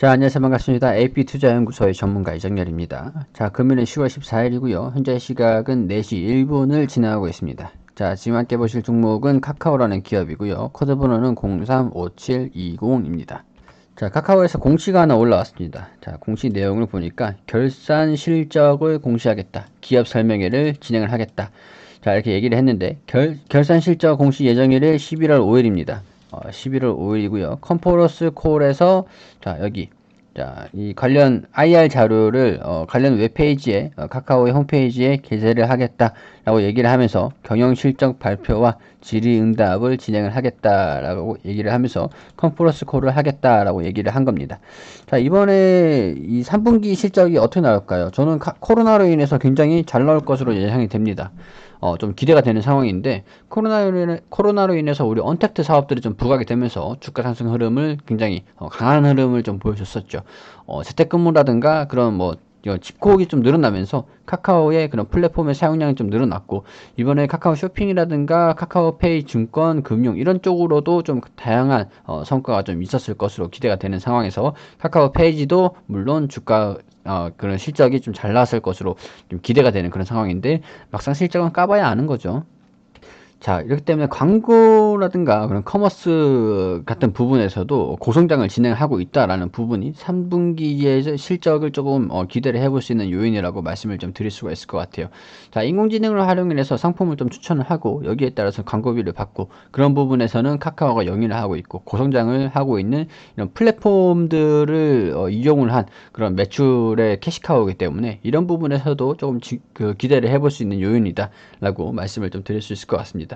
자, 안녕하세요. 반갑습니다. AP투자연구소의 전문가 이정렬입니다. 자, 금요일은 10월 14일이고요. 현재 시각은 4시 1분을 지나고 있습니다. 자, 지금 함께 보실 종목은 카카오라는 기업이고요. 코드 번호는 035720입니다. 자, 카카오에서 공시가 하나 올라왔습니다. 자, 공시 내용을 보니까 결산 실적을 공시하겠다. 기업 설명회를 진행을 하겠다. 자, 이렇게 얘기를 했는데 결산 실적 공시 예정일은 11월 5일입니다. 11월 5일이고요. 컨퍼런스 콜에서 자, 여기 자, 이 관련 IR 자료를 관련 웹페이지에 카카오의 홈페이지에 게재를 하겠다라고 얘기를 하면서 경영 실적 발표와 질의응답을 진행을 하겠다라고 얘기를 하면서 컨퍼런스 콜을 하겠다라고 얘기를 한 겁니다. 자, 이번에 이 3분기 실적이 어떻게 나올까요? 저는 코로나로 인해서 굉장히 잘 나올 것으로 예상이 됩니다. 좀 기대가 되는 상황인데 코로나로 인해서 우리 언택트 사업들이 좀 부각이 되면서 주가 상승 흐름을 굉장히 강한 흐름을 좀 보여줬었죠. 재택근무라든가 그런 뭐 집콕이 좀 늘어나면서 카카오의 그런 플랫폼의 사용량이 좀 늘어났고 이번에 카카오 쇼핑이라든가 카카오페이 증권 금융 이런 쪽으로도 좀 다양한 성과가 좀 있었을 것으로 기대가 되는 상황에서 카카오 페이지도 물론 주가 그런 실적이 좀 잘 나왔을 것으로 좀 기대가 되는 그런 상황인데 막상 실적은 까봐야 아는 거죠. 자, 이렇기 때문에 광고라든가 그런 커머스 같은 부분에서도 고성장을 진행하고 있다라는 부분이 3분기의 실적을 조금 기대를 해볼 수 있는 요인이라고 말씀을 좀 드릴 수가 있을 것 같아요. 자, 인공지능을 활용해서 상품을 좀 추천을 하고 여기에 따라서 광고비를 받고 그런 부분에서는 카카오가 영위를 하고 있고 고성장을 하고 있는 이런 플랫폼들을 이용을 한 그런 매출의 캐시카우이기 때문에 이런 부분에서도 조금 기대를 해볼 수 있는 요인이다라고 말씀을 좀 드릴 수 있을 것 같습니다.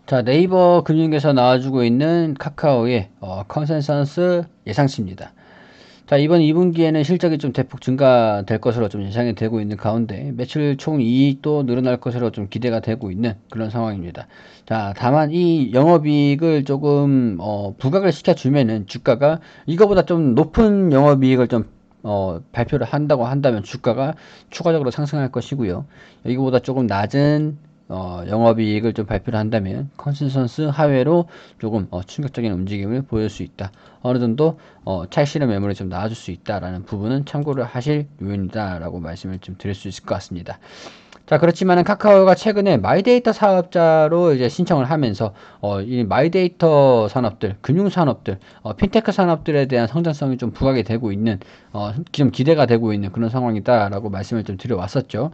자, 네이버 금융에서 나와주고 있는 카카오의 컨센서스 예상치입니다. 자, 이번 2분기에는 실적이 좀 대폭 증가될 것으로 좀 예상이 되고 있는 가운데 매출 총 이익도 늘어날 것으로 좀 기대가 되고 있는 그런 상황입니다. 자, 다만 이 영업이익을 조금 부각을 시켜주면은 주가가 이거보다 좀 높은 영업이익을 좀 발표를 한다고 한다면 주가가 추가적으로 상승할 것이고요. 이거보다 조금 낮은 영업이익을 좀 발표를 한다면 컨센서스 하회로 조금 충격적인 움직임을 보일 수 있다. 어느 정도 차익 실현 매물이 좀 나와줄 수 있다라는 부분은 참고를 하실 요인이다라고 말씀을 좀 드릴 수 있을 것 같습니다. 자, 그렇지만은 카카오가 최근에 마이데이터 사업자로 이제 신청을 하면서 이 마이데이터 산업들, 금융 산업들, 핀테크 산업들에 대한 성장성이 좀 부각이 되고 있는 좀 기대가 되고 있는 그런 상황이다라고 말씀을 좀 드려왔었죠.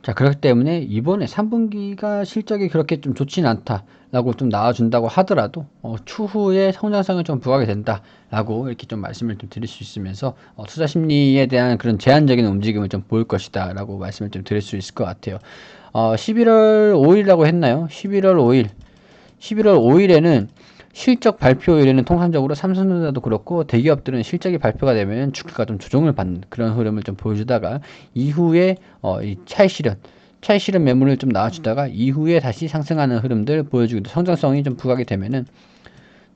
자, 그렇기 때문에 이번에 3분기가 실적이 그렇게 좀 좋진 않다라고 좀 나와준다고 하더라도 추후에 성장성을 좀 부각이 된다라고 이렇게 좀 말씀을 좀 드릴 수 있으면서 투자 심리에 대한 그런 제한적인 움직임을 좀 보일 것이다라고 말씀을 좀 드릴 수 있을 것 같아요. 11월 5일이라고 했나요? 11월 5일. 11월 5일에는 실적 발표일에는 통상적으로 삼성전자도 그렇고 대기업들은 실적이 발표가 되면 주가가 좀 조정을 받는 그런 흐름을 좀 보여주다가 이후에 이 차익 실현 매물을 좀 나와주다가 이후에 다시 상승하는 흐름들 보여주기도 성장성이 좀 부각이 되면은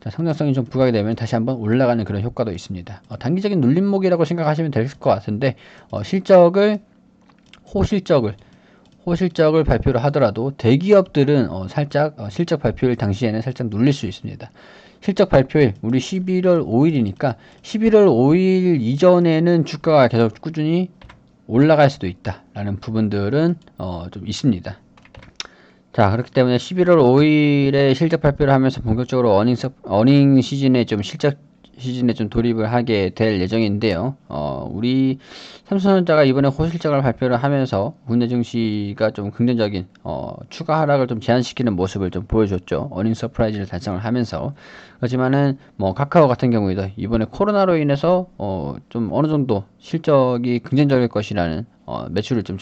성장성이 좀 부각이 되면 다시 한번 올라가는 그런 효과도 있습니다. 단기적인 눌림목이라고 생각하시면 될 것 같은데 실적을 호실적을 발표를 하더라도 대기업들은 살짝 실적 발표일 당시에는 살짝 눌릴 수 있습니다. 실적 발표일 우리 11월 5일이니까 11월 5일 이전에는 주가가 계속 꾸준히 올라갈 수도 있다라는 부분들은 좀 있습니다. 자, 그렇기 때문에 11월 5일에 실적 발표를 하면서 본격적으로 어닝 시즌에 좀 실적 시즌에 좀 돌입을 하게 될 예정인데요. 우리 삼성전자가 이번에 호실적을 발표를 하면서 국내 증시가 좀 긍정적인 추가 하락을 좀 제한시키는 모습을 좀 보여줬죠. 어닝 서프라이즈를 달성을 하면서. 그렇지만은 뭐 카카오 같은 경우에도 이번에 코로나로 인해서 좀 어느 정도 실적이 긍정적일 것이라는 매출을 좀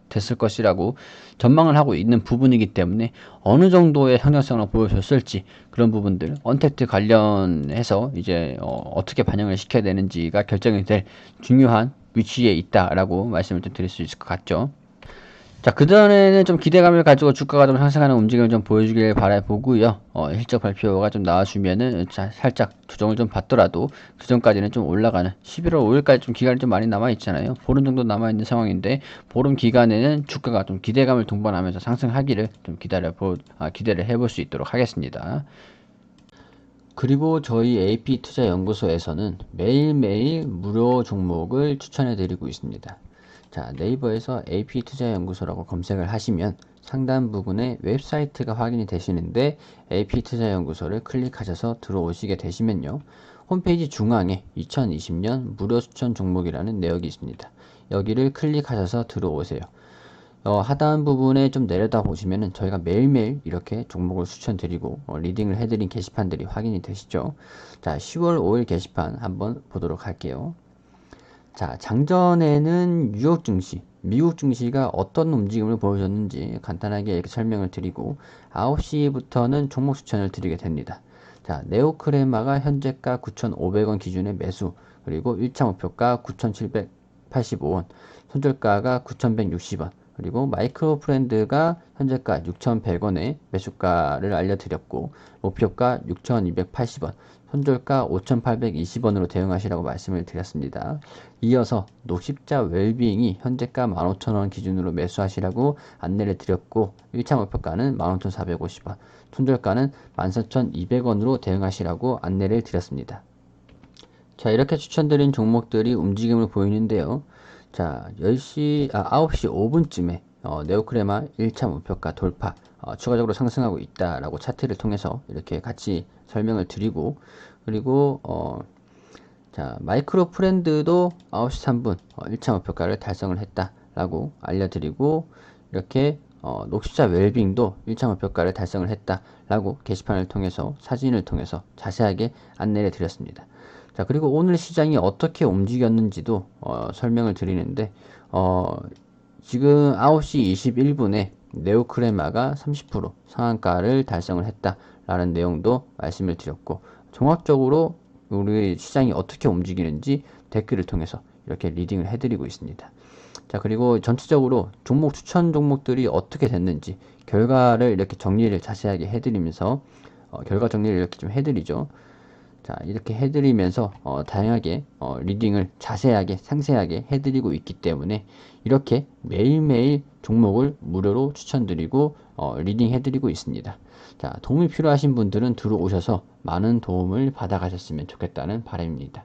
됐을 것이라고 전망을 하고 있는 부분이기 때문에 어느 정도의 성장성을 보여줬을지 그런 부분들 언택트 관련해서 이제 어떻게 반영을 시켜야 되는지가 결정이 될 중요한 위치에 있다라고 말씀을 좀 드릴 수 있을 것 같죠. 자, 그전에는 좀 기대감을 가지고 주가가 좀 상승하는 움직임을 좀 보여주길 바라보고요. 실적 발표가 좀 나와주면은 살짝 조정을 좀 받더라도 그 전까지는 좀 올라가는 11월 5일까지 좀 기간이 좀 많이 남아 있잖아요. 보름 정도 남아 있는 상황인데 보름 기간에는 주가가 좀 기대감을 동반하면서 상승하기를 좀 기대를 해볼 수 있도록 하겠습니다. 그리고 저희 AP투자연구소에서는 매일매일 무료 종목을 추천해 드리고 있습니다. 자, 네이버에서 AP투자연구소라고 검색을 하시면 상단 부분에 웹사이트가 확인이 되시는데 AP투자연구소를 클릭하셔서 들어오시게 되시면요. 홈페이지 중앙에 2020년 무료 추천 종목이라는 내역이 있습니다. 여기를 클릭하셔서 들어오세요. 하단 부분에 좀 내려다 보시면은 저희가 매일매일 이렇게 종목을 추천드리고 리딩을 해드린 게시판들이 확인이 되시죠. 자, 10월 5일 게시판 한번 보도록 할게요. 자, 장전에는 뉴욕 증시, 미국 증시가 어떤 움직임을 보여줬는지 간단하게 이렇게 설명을 드리고 9시부터는 종목 추천을 드리게 됩니다. 자, 네오크레마가 현재가 9,500원 기준의 매수, 그리고 1차 목표가 9,785원, 손절가가 9,160원, 그리고 마이크로 프렌드가 현재가 6,100원에 매수가를 알려드렸고 목표가 6,280원, 손절가 5,820원으로 대응하시라고 말씀을 드렸습니다. 이어서 녹십자 웰빙이 현재가 15,000원 기준으로 매수하시라고 안내를 드렸고 1차 목표가는 15,450원, 손절가는 14,200원으로 대응하시라고 안내를 드렸습니다. 자, 이렇게 추천드린 종목들이 움직임을 보이는데요. 자, 9시 5분쯤에 네오크레마 1차 목표가 돌파, 추가적으로 상승하고 있다라고 차트를 통해서 이렇게 같이 설명을 드리고, 그리고 자, 마이크로 프렌드도 9시 3분 1차 목표가를 달성을 했다라고 알려드리고, 이렇게 녹십자 웰빙도 1차 목표가를 달성을 했다라고 게시판을 통해서 사진을 통해서 자세하게 안내를 드렸습니다. 자, 그리고 오늘 시장이 어떻게 움직였는지도 설명을 드리는데 지금 9시 21분에 네오크레마가 30% 상한가를 달성을 했다라는 내용도 말씀을 드렸고, 종합적으로 우리 시장이 어떻게 움직이는지 댓글을 통해서 이렇게 리딩을 해드리고 있습니다. 자, 그리고 전체적으로 종목 추천 종목들이 어떻게 됐는지 결과를 이렇게 정리를 자세하게 해드리면서 결과 정리를 이렇게 좀 해드리죠. 자, 이렇게 해드리면서 다양하게 리딩을 자세하게 상세하게 해드리고 있기 때문에 이렇게 매일매일 종목을 무료로 추천드리고 리딩 해드리고 있습니다. 자, 도움이 필요하신 분들은 들어오셔서 많은 도움을 받아가셨으면 좋겠다는 바람입니다.